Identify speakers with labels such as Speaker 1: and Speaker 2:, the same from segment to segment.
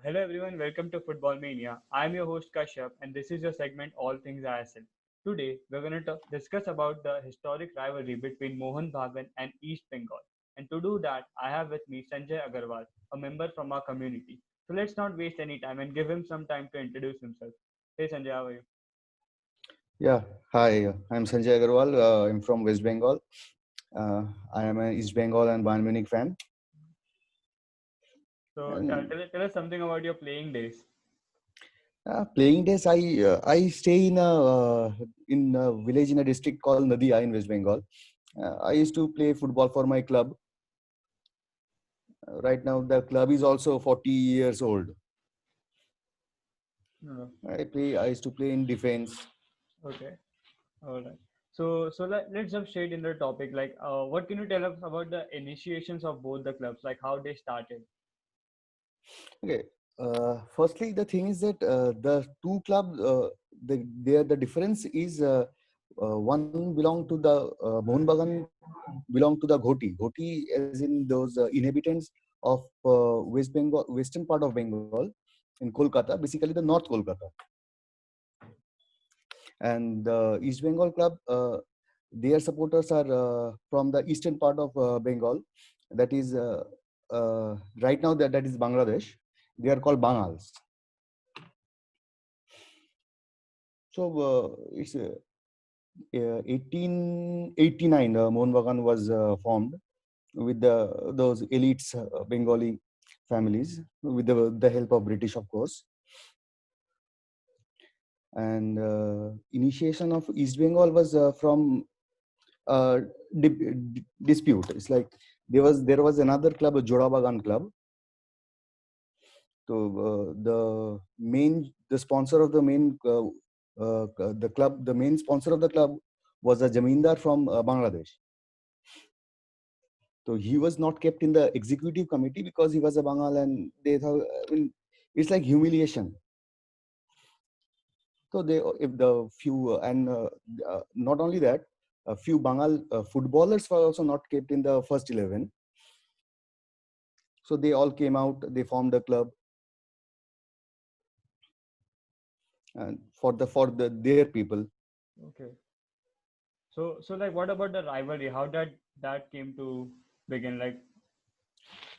Speaker 1: Hello everyone, welcome to Football Mania. I'm your host Kashyap and this is your segment All Things ISL. Today we're going to discuss about the historic rivalry between Mohun Bagan and East Bengal. And to do that, I have with me Sanjay Agarwal, a member from our community. So let's not waste any time and give him some time to introduce himself. Hey Sanjay, how are you?
Speaker 2: Yeah, hi, I'm Sanjay Agarwal. I'm from West Bengal. Uh, I am an East Bengal and Bayern Munich fan.
Speaker 1: So
Speaker 2: And
Speaker 1: tell us something about your playing days.
Speaker 2: playing days, I stay in a village in a district called Nadia in West Bengal. I used to play football for my club. Right now, the club is also 40 years old.
Speaker 1: No.
Speaker 2: I used to play in defense.
Speaker 1: Okay. All right. Let's jump straight into the topic. What can you tell us about the initiations of both the clubs? Like how they started?
Speaker 2: Okay. Firstly, the thing is that the two clubs, the difference is one belong to the Mohun Bagan belong to the Ghoti. Ghoti, as in those inhabitants of West Bengal, western part of Bengal, in Kolkata, basically the North Kolkata, and the East Bengal club. Their supporters are from the eastern part of Bengal, that is right now that is Bangladesh. They are called Bangals. So it's 1889. Mohun Bagan was formed with those elites Bengali families with the help of British, of course. And initiation of East Bengal was from uh, dispute. It's like there was another club, a Jodabagan club. So the sponsor of the the main sponsor of the club was a Jamindar from Bangladesh. So he was not kept in the executive committee because he was a Bengal, and they thought, I mean, it's like humiliation. So they, if the few, and not only that, a few Bengal footballers were also not kept in the first 11. So they all came out, they formed a club, and for their people.
Speaker 1: Okay. Like what about the rivalry? How did that came to begin? Like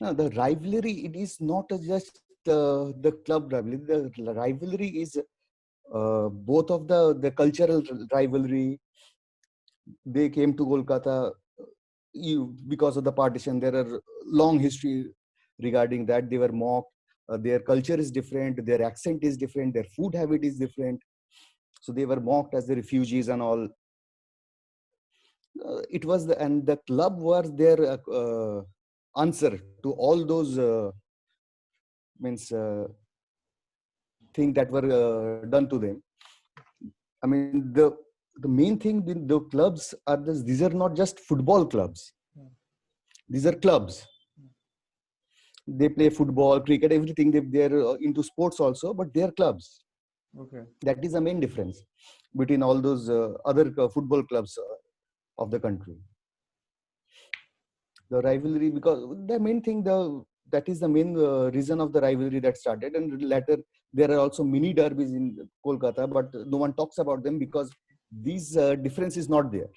Speaker 2: Now, the rivalry, it is not just the club rivalry. The rivalry is both of the cultural rivalry. They came to Kolkata because of the partition. There are long history regarding that. They were mocked. Their culture is different. Their accent is different. Their food habit is different. So they were mocked as the refugees and all. It was and the club was their answer to all those means things that were done to them. I mean, the main thing in the clubs are this, these are not just football clubs.
Speaker 1: hmm,
Speaker 2: These are clubs. They play football, cricket, everything. They're into sports also, but they're clubs.
Speaker 1: okay.
Speaker 2: That is the main difference between all those other football clubs of the country. The rivalry, because the main thing, that is the main reason of the rivalry that started, and later there are also mini derbies in Kolkata, but no one talks about them because these difference is not there.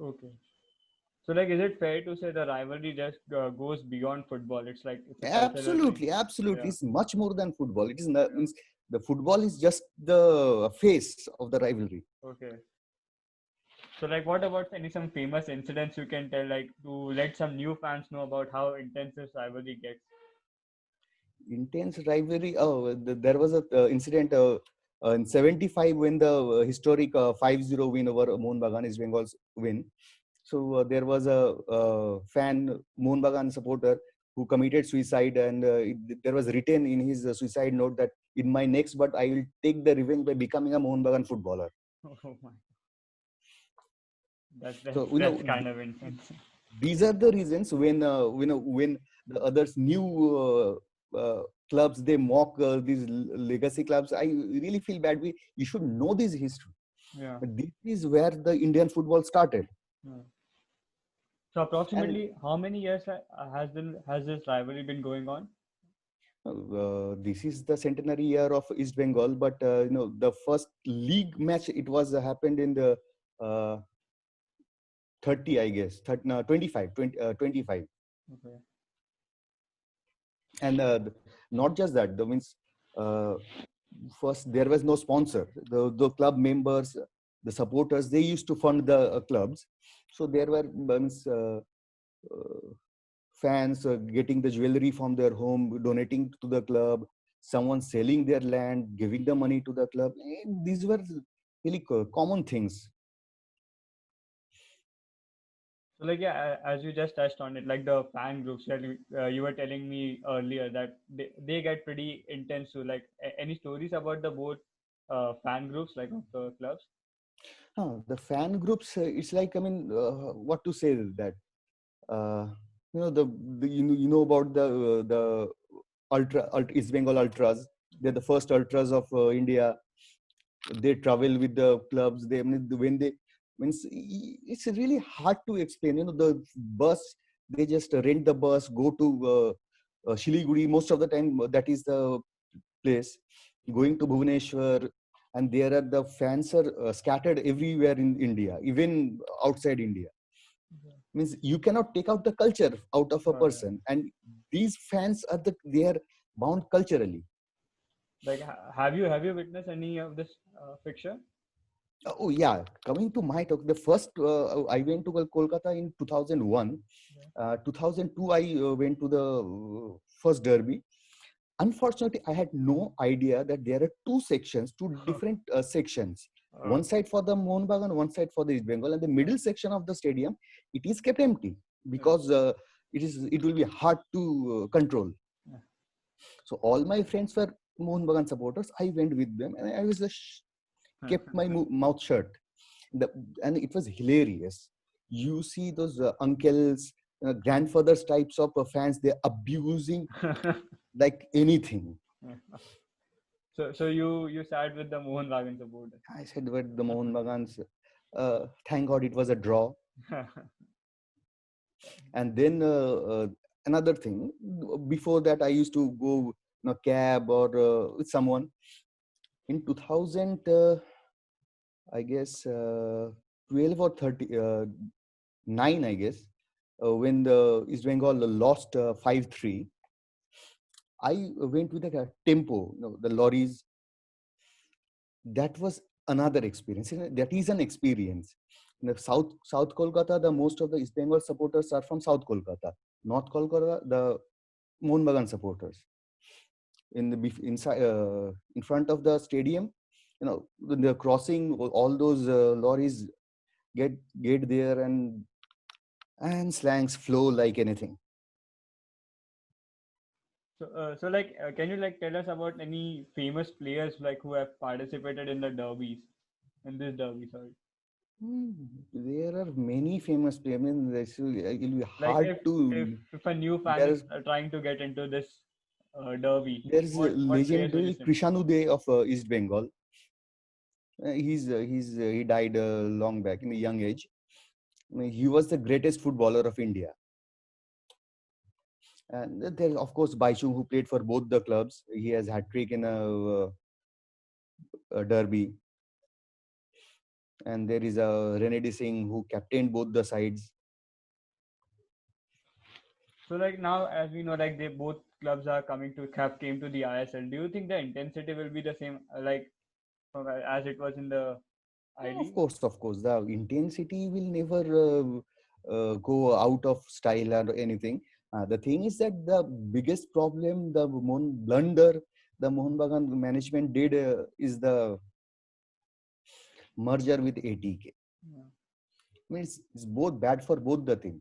Speaker 1: Okay. So like is it fair to say the rivalry just goes beyond football? It's like it's a cultural thing.
Speaker 2: Absolutely,
Speaker 1: Yeah.
Speaker 2: it's much more than football. It is not, means the football is just the face of the rivalry.
Speaker 1: Okay. So like what about any some famous incidents you can tell like to let some new fans know about how intense this rivalry gets?
Speaker 2: Intense rivalry. Oh, there was a incident in 75 when the historic 5-0 win over Mohun Bagan, East Bengal's win. So there was a fan, Mohun Bagan supporter, who committed suicide, and there was written in his suicide note that in my next, but I will take the revenge by becoming a Mohun Bagan footballer.
Speaker 1: Oh my, that's that's
Speaker 2: So you
Speaker 1: that's
Speaker 2: know
Speaker 1: kind of intense.
Speaker 2: these are the reasons when when the others new clubs, they mock these legacy clubs. I really feel bad. You should know this history.
Speaker 1: Yeah.
Speaker 2: This is where the Indian football started.
Speaker 1: Yeah. So
Speaker 2: And
Speaker 1: approximately how many years has this rivalry been going on?
Speaker 2: This is the centenary year of East Bengal, but the first league match it was happened in the uh, 30, I guess, 30, no, 25, 20, 25.
Speaker 1: Okay.
Speaker 2: And not just that, that means uh, first there was no sponsor. The club members, the supporters, they used to fund the clubs. So there were means, uh, fans getting the jewelry from their home, donating to the club, someone selling their land, giving the money to the club. These were really common things.
Speaker 1: So like yeah, as you just touched on it, like the fan groups that you were telling me earlier that they get pretty intense too. Like any stories about the both fan groups like of the clubs?
Speaker 2: The fan groups, it's like, I mean, what to say that, uh, you know about the ultra East Bengal Ultras. They're the first Ultras of India. They travel with the clubs. They, I mean, when they means it's really hard to explain. The bus, they just rent the bus, go to Shiliguri. Most of the time, that is the place. Going to Bhubaneswar, and there are the fans are scattered everywhere in India, even outside India.
Speaker 1: Okay.
Speaker 2: Means you cannot take out the culture out of a
Speaker 1: Yeah.
Speaker 2: person, and these fans are they are bound culturally.
Speaker 1: Like have you witnessed any of this fiction?
Speaker 2: Oh yeah, coming to my talk, the first I went to Kolkata in 2001.
Speaker 1: Yeah.
Speaker 2: 2002 I went to the first derby. Unfortunately, I had no idea that there are two sections, two different sections. One
Speaker 1: Okay.
Speaker 2: side for the Mohun Bagan, one side for the East Bengal, and the middle section of the stadium it is kept empty
Speaker 1: Yeah.
Speaker 2: because it will be hard to control.
Speaker 1: Yeah.
Speaker 2: So all my friends were Mohun Bagan supporters. I went with them, and I was just kept my mouth shut. The, and it was hilarious. You see those uncles, grandfathers types of fans, they're abusing like anything.
Speaker 1: Yeah. So you sat with the Mohan Bagan supporters.
Speaker 2: I said, but the Mohun Bagans, thank God it was a draw. And then another thing, before that, I used to go cab or with someone. In 2000, I guess, 12 or 39, I guess, when the East Bengal lost 5-3, I went with a tempo, the lorries. That was another experience. That is an experience. In the South Kolkata, the most of the East Bengal supporters are from South Kolkata. North Kolkata, the Mohun Bagan supporters. Inside, in front of the stadium, when they're crossing, all those lorries get there, and slangs flow like anything.
Speaker 1: So like can you like tell us about any famous players like who have participated in the derbies in this derby? Sorry.
Speaker 2: Hmm, there are many famous players. I mean, it will be
Speaker 1: Like
Speaker 2: hard
Speaker 1: if
Speaker 2: to.
Speaker 1: if a new fan
Speaker 2: There
Speaker 1: is
Speaker 2: is
Speaker 1: trying to get into this derby,
Speaker 2: there is a
Speaker 1: what players will you
Speaker 2: legendary
Speaker 1: say?
Speaker 2: Krishanude of East Bengal. He died long back in a young age. I mean, he was the greatest footballer of India. And there's of course Baichung, who played for both the clubs. He has hat trick in a derby. And there is a Renedy Singh who captained both the sides.
Speaker 1: So like now as we know like they both clubs are coming to have came to the ISL. Do you think the intensity will be the same like as it was in the
Speaker 2: Yeah,
Speaker 1: ID?
Speaker 2: of course, the intensity will never go out of style or anything. The thing is that the biggest problem, the blunder the Mohun Bagan management did is the merger with ATK.
Speaker 1: Yeah.
Speaker 2: I mean, it's both bad for both the thing.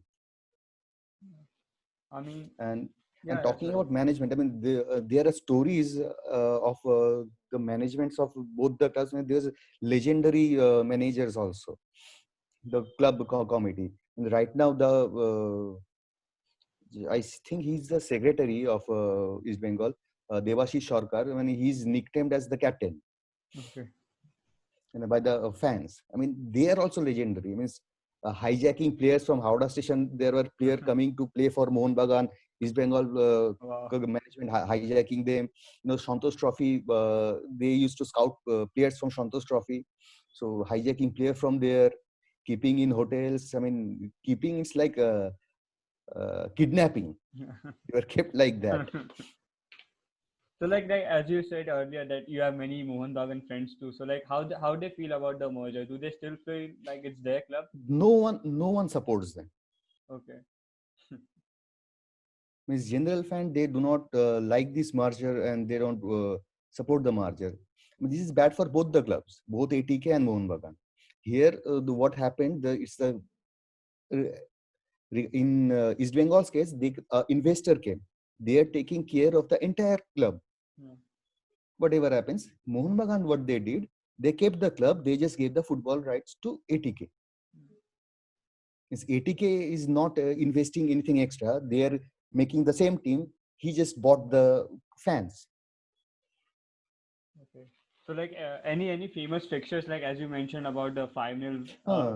Speaker 1: I mean,
Speaker 2: And
Speaker 1: yeah, yeah,
Speaker 2: talking
Speaker 1: sorry.
Speaker 2: about management, I mean, there are stories of the managements of both the clubs. I mean, there's legendary managers also, the club committee. And right now, I think he's the secretary of East Bengal, Devashish Sarkar. I mean, he's nicknamed as the captain,
Speaker 1: Okay.
Speaker 2: by the fans. I mean, they are also legendary. I mean, hijacking players from Howrah station. There were players coming to play for Mohun Bagan. East Bengal
Speaker 1: Wow.
Speaker 2: management hijacking them. Santosh Trophy, they used to scout players from Santosh Trophy. So hijacking player from there, keeping in hotels. I mean, keeping it's like kidnapping. They were kept like that.
Speaker 1: So like as you said earlier that you have many Mohan Bagan friends too. So like how they feel about the merger? Do they still feel like it's their club?
Speaker 2: No one supports them.
Speaker 1: Okay.
Speaker 2: Means general fan, they do not like this merger and they don't support the merger. This is bad for both the clubs, both ATK and Mohun Bagan. Here, what happened? It's the in East Bengal's case, the investor came. They are taking care of the entire club.
Speaker 1: Yeah.
Speaker 2: Whatever happens, Mohun Bagan, what they did, they kept the club. They just gave the football rights to ATK. Means ATK is not investing anything extra. They are making the same team. He just bought the fans.
Speaker 1: Okay. So like any famous fixtures like as you mentioned about the 5-0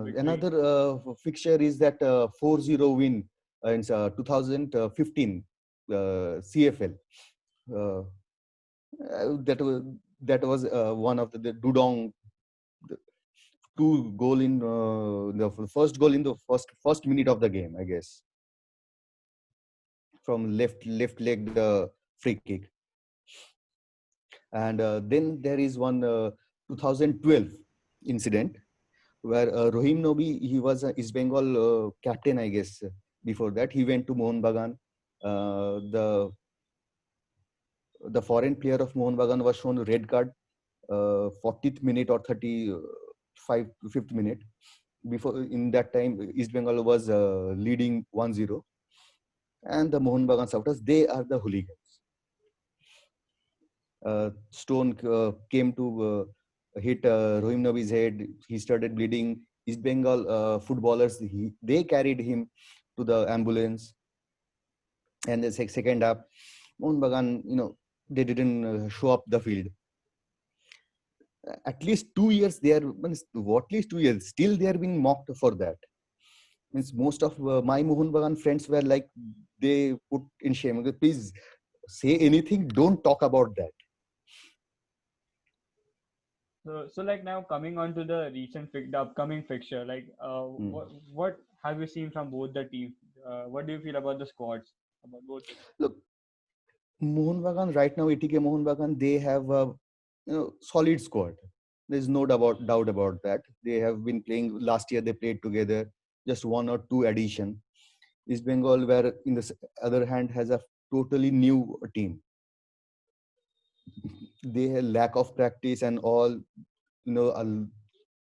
Speaker 1: victory.
Speaker 2: Another fixture is that 4-0 win in 2015 CFL. Uh, that was one of the Dudong, the two goal in the first goal in the first minute of the game, I guess, from left leg the free kick. And then there is one 2012 incident where Rohim Nobi, he was a East Bengal captain, I guess. Before that, he went to Mohun Bagan. The foreign player of Mohun Bagan was shown red card 40th minute or 35th minute. Before, in that time, East Bengal was leading 1-0, and the Mohun Bagan supporters, they are the hooligans. Stone came to hit Rohim Nabi's head. He started bleeding. East Bengal footballers, they carried him to the ambulance. And the second half, Mohun Bagan, they didn't show up the field. At least 2 years they are, at least 2 years, still they are being mocked for that. Means most of my Mohun Bagan friends were like, they put in shame. Please say anything, don't talk about that.
Speaker 1: So like now coming on to the the upcoming fixture, like
Speaker 2: Hmm.
Speaker 1: what have you seen from both the teams? What do you feel about the squads about both the teams?
Speaker 2: Look, Mohun Bagan right now, ATK Mohun Bagan, they have a solid squad. There's no doubt about that. They have been playing last year. They played together, just one or two addition. East Bengal, where in the other hand has a totally new team. They have lack of practice and all. A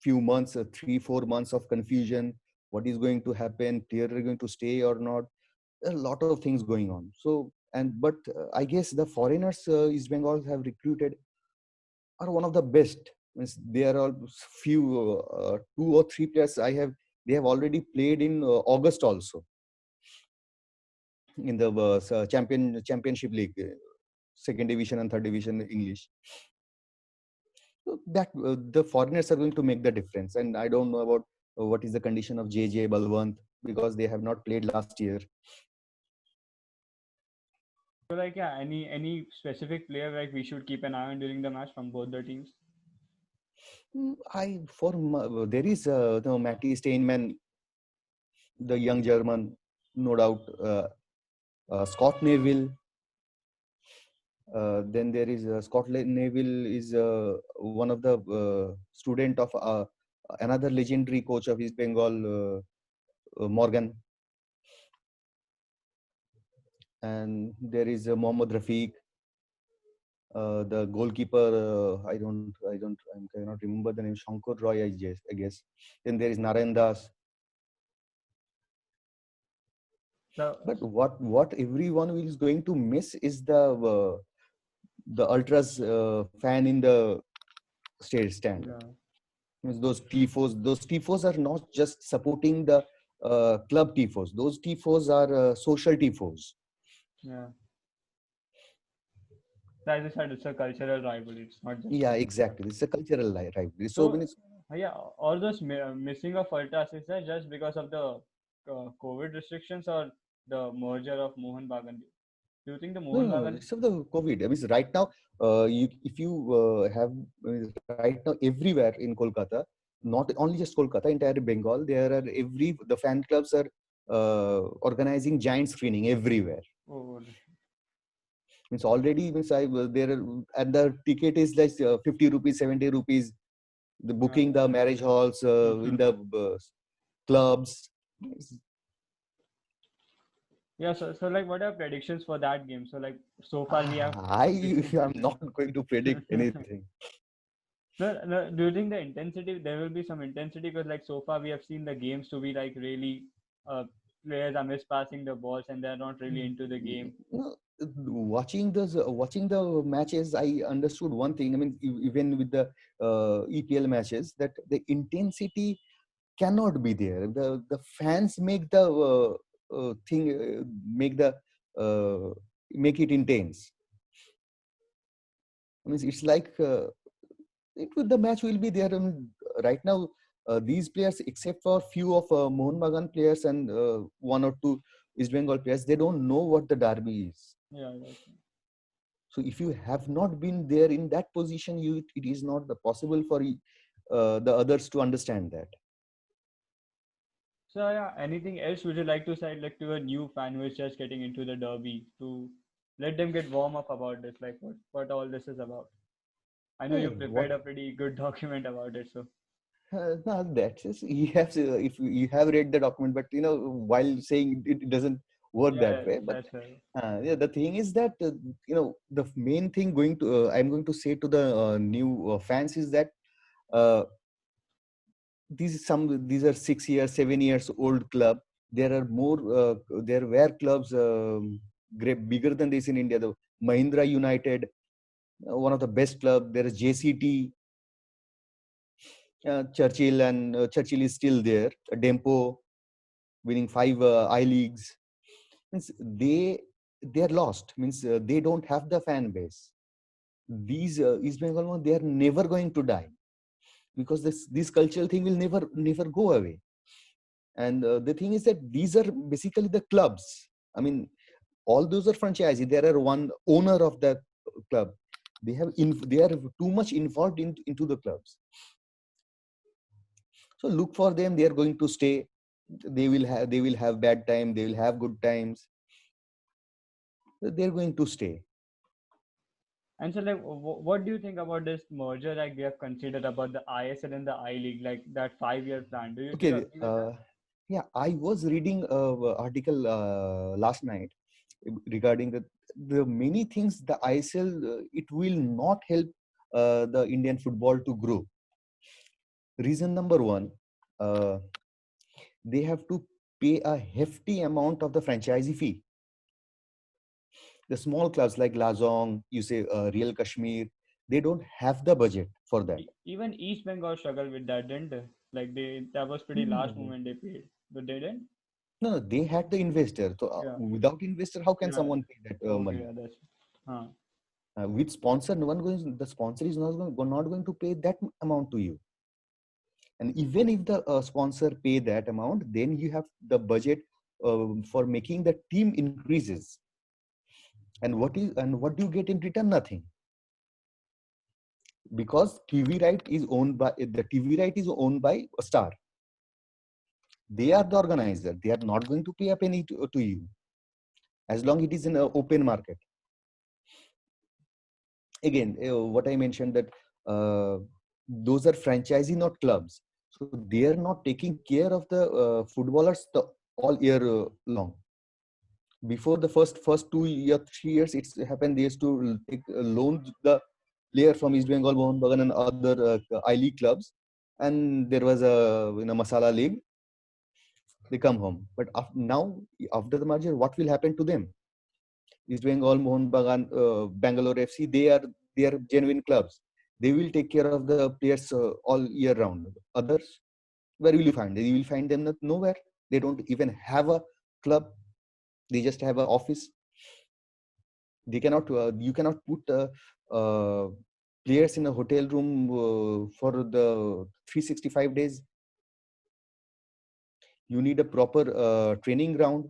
Speaker 2: few months, 3-4 months of confusion. What is going to happen? Players are going to stay or not? A lot of things going on. So but I guess the foreigners East Bengal have recruited are one of the best. Means there are few two or three players they have already played in August also in the championship league, second division and third division English. So that the foreigners are going to make the difference. And I don't know about what is the condition of JJ Balwant, because they have not played last year.
Speaker 1: So like yeah, any specific player like we should keep an eye on during the match from both the teams?
Speaker 2: There is Matty Steinman, the young German, no doubt. Scott Neville. Then there is Scott Neville is one of the student of another legendary coach of East Bengal, Morgan. And there is Mohammad Rafiq, the goalkeeper. I cannot remember the name. Shankar Roy, I guess. Then there is Narayan Das.
Speaker 1: So
Speaker 2: But what everyone is going to miss is the ultras fan in the stand.
Speaker 1: yeah,
Speaker 2: Means those tifos are not just supporting the club tifos. Those tifos are social tifos.
Speaker 1: yeah. So as I said, it's a cultural rivalry. It's not just
Speaker 2: Yeah,
Speaker 1: a, yeah.
Speaker 2: exactly. It's a cultural rivalry. So
Speaker 1: So
Speaker 2: many.
Speaker 1: Yeah, all those missing of ultras, is that just because of the COVID restrictions or the merger of Mohan Bagan? Do you think the
Speaker 2: No,
Speaker 1: Mohan
Speaker 2: no, no.
Speaker 1: Bagan?
Speaker 2: It's of the COVID. I mean, right now, if you have right now everywhere in Kolkata, not only just Kolkata, entire Bengal, there are the fan clubs are organizing giant screening everywhere.
Speaker 1: Oh,
Speaker 2: Means already means I there and the ticket is like 50 rupees, 70 rupees. The booking the marriage halls in the clubs.
Speaker 1: yeah. So like, what are predictions for that game? So like, so far we have.
Speaker 2: I am not going to predict anything.
Speaker 1: No, no, do you think the intensity, there will be some intensity? Because like so far we have seen the games to be like really, uh, players are mispassing the balls and they're not really into the game.
Speaker 2: No, watching the matches, I understood one thing. I mean, even with the EPL matches, that the intensity cannot be there. The fans make the thing uh, make it intense. I mean, it's like the match will be there. Right now, these players, except for few of Mohun Bagan players and one or two East Bengal players, they don't know what the derby is.
Speaker 1: Yeah, that's
Speaker 2: So if you have not been there in that position, it is not possible for the others to understand that.
Speaker 1: so. Yeah, anything else would you like to say, like to a new fan who is just getting into the derby, to let them get warm up about this, like what all this is about? I know you prepared
Speaker 2: What
Speaker 1: a pretty good document about it, so
Speaker 2: no, that's just you have to, if you have read the document, but while saying it doesn't work
Speaker 1: yeah,
Speaker 2: that
Speaker 1: yeah,
Speaker 2: way. But
Speaker 1: that's right.
Speaker 2: yeah, the thing is that the main thing I'm going to say to the new fans is that uh, these are 6 years, 7 years old club. There are more. There were clubs great bigger than this in India. The Mahindra United, one of the best club. There is JCT, Churchill, and Churchill is still there. Dempo winning 5 I leagues. Means they are lost. Means they don't have the fan base. These East Bengal, they are never going to die because this cultural thing will never go away. And the thing is that these are basically the clubs. I mean, all those are franchisee. There are one owner of that club. They are too much involved into the clubs. So look for them. They are going to stay. They will have bad time. They will have good times. They are going to stay.
Speaker 1: And so, like, what do you think about this merger? Like, we have considered about the ISL and the I League, like that 5 year plan. Do you
Speaker 2: Okay.
Speaker 1: agree with that?
Speaker 2: Yeah, I was reading a article last night regarding the many things the ISL it will not help the Indian football to grow. Reason number one, uh, they have to pay a hefty amount of the franchisee fee. The small clubs like Lazong, you say Real Kashmir, they don't have the budget for that.
Speaker 1: Even East Bengal struggled with that, didn't they? Like, that was pretty
Speaker 2: No,
Speaker 1: last moment they paid, but they didn't.
Speaker 2: no, they had the investor. So
Speaker 1: Yeah,
Speaker 2: without investor, how can
Speaker 1: yeah.
Speaker 2: someone pay that
Speaker 1: Okay,
Speaker 2: money?
Speaker 1: yeah, that's. Huh.
Speaker 2: With sponsor, no one going. The sponsor is not going to pay that amount to you. And even if the sponsor pay that amount, then you have the budget for making the team increases. And what do you get in return? Nothing, because the TV right is owned by a Star. They are the organizer. They are not going to pay a penny to you as long it is in an open market. Again, what I mentioned that those are franchisee, not clubs. So they are not taking care of the footballers all year long. Before the first 2 year 3 years, it's happened. They used to take loan the player from East Bengal, Mohun Bagan, and other I League clubs, and there was a Masala League. They come home, but now after the merger, what will happen to them? East Bengal, Mohun Bagan, Bangalore FC, they are genuine clubs. They will take care of the players all year round. Others, where will you find? You will find them nowhere. They don't even have a club. They just have an office. They cannot. You cannot put uh, players in a hotel room for the 365 days. You need a proper training ground.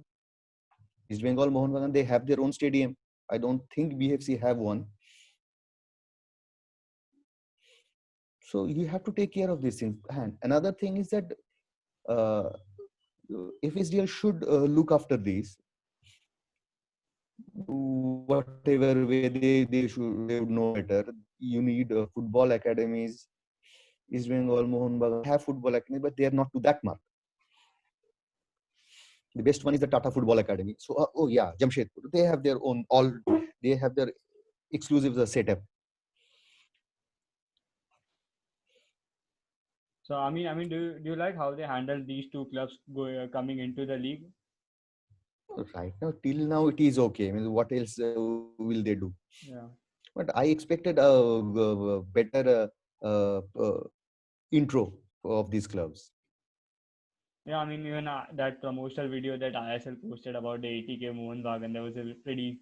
Speaker 2: East Bengal, Mohun Bagan, they have their own stadium. I don't think BFC have one. So you have to take care of these things. And another thing is that uh, FSDL should look after these, whatever way they would know better. You need football academies. East Bengal, Mohun Bagan have football academies, but they are not to that mark. The best one is the Tata Football Academy. So, oh yeah, Jamshedpur. They have their own all. They have their exclusive setup.
Speaker 1: So do you like how they handle these two clubs coming into the league?
Speaker 2: Right now, till now, it is okay. I mean, what else will they do?
Speaker 1: Yeah.
Speaker 2: But I expected a better intro of these clubs.
Speaker 1: Yeah, even that promotional video that ISL posted about the 80K Mohan Bagan, there was a pretty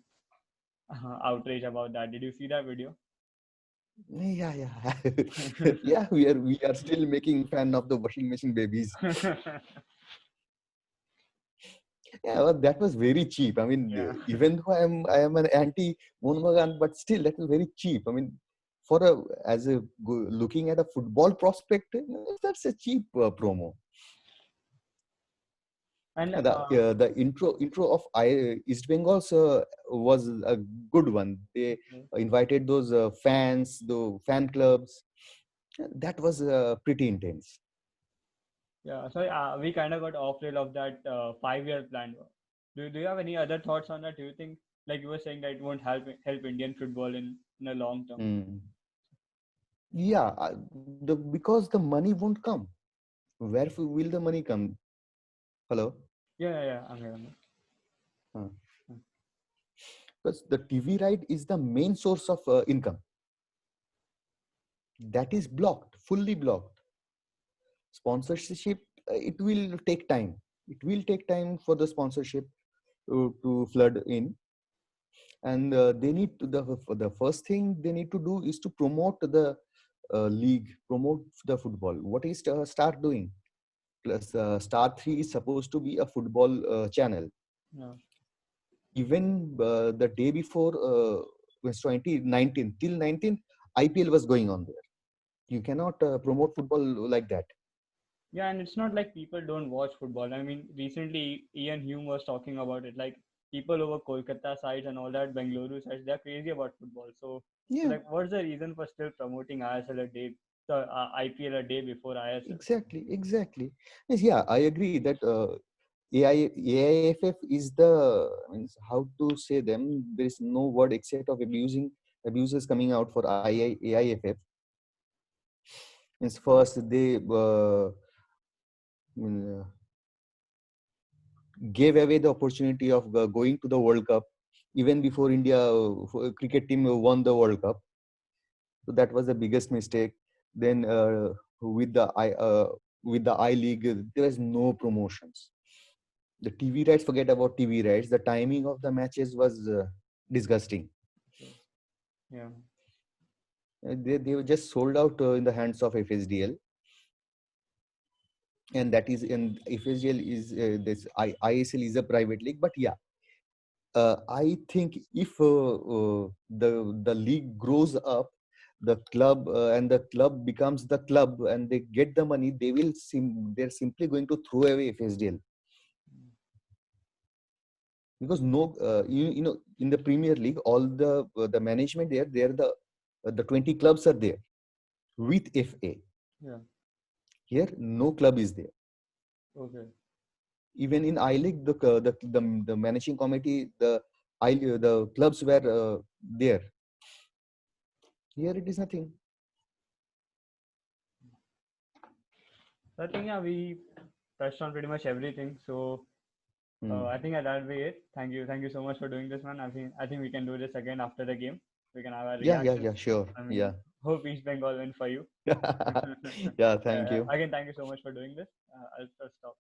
Speaker 1: outrage about that. Did you see that video?
Speaker 2: Yeah, yeah, yeah. We are still making fan of the washing machine babies. Yeah, well, that was very cheap. I mean,
Speaker 1: Yeah.
Speaker 2: even though I am an anti Mohan, but still that was very cheap. I mean, for a as a looking at a football prospect, that's a cheap promo.
Speaker 1: And
Speaker 2: The intro of East Bengal's was a good one. They
Speaker 1: okay.
Speaker 2: invited those fans, the fan clubs. That was pretty intense.
Speaker 1: Yeah, so we kind of got off rail of that 5-year plan. Do you have any other thoughts on that? Do you think, like you were saying, that it won't help Indian football in the long term?
Speaker 2: Mm. Yeah, because the money won't come. Where will the money come? Hello.
Speaker 1: Yeah, yeah, yeah. I'm here.
Speaker 2: Uh,
Speaker 1: Hmm.
Speaker 2: because the TV right is the main source of income. That is blocked, fully blocked. Sponsorship, it will take time. It will take time for the sponsorship to flood in, and they need to the first thing they need to do is to promote the league, promote the football. What is Star doing? Plus, Star 3 is supposed to be a football channel.
Speaker 1: Yeah,
Speaker 2: Even the day before was 2019 till 19, IPL was going on there. You cannot promote football like that.
Speaker 1: yeah, and it's not like people don't watch football. Recently Ian Hume was talking about it. Like people over Kolkata sides and all that, Bengaluru sides, they're crazy about football. So
Speaker 2: Yeah,
Speaker 1: like, what's the reason for still promoting ISL a day, IPL a day before ISL?
Speaker 2: exactly. Yes, yeah, I agree that AIFF is the, means how to say them. There is no word except of abusers coming out for AIFF. Means first they mean, gave away the opportunity of going to the World Cup even before India cricket team won the World Cup. So that was the biggest mistake. Then with the I League, there was no promotions. The TV rights, forget about TV rights. The timing of the matches was disgusting.
Speaker 1: Okay. Yeah.
Speaker 2: They were just sold out in the hands of FSDL, and that is in FSDL is this ISL is a private league. But yeah, I think if the league grows up, the club and the club becomes the club, and they get the money, they're simply going to throw away FSDL, because no you know, in the Premier League, all the management there, they're the 20 clubs are there with FA.
Speaker 1: Yeah.
Speaker 2: Here no club is there.
Speaker 1: Okay.
Speaker 2: Even in I League, the managing committee, the clubs were there. Here it is nothing.
Speaker 1: So I think, yeah, we touched on pretty much everything. So
Speaker 2: Hmm.
Speaker 1: I think that'll be it. Thank you so much for doing this, man. I think we can do this again after the game. We can have our
Speaker 2: Yeah,
Speaker 1: reactions.
Speaker 2: sure.
Speaker 1: I mean,
Speaker 2: Yeah.
Speaker 1: hope East Bengal win for you.
Speaker 2: Yeah, thank you.
Speaker 1: Again, thank you so much for doing this. I'll stop.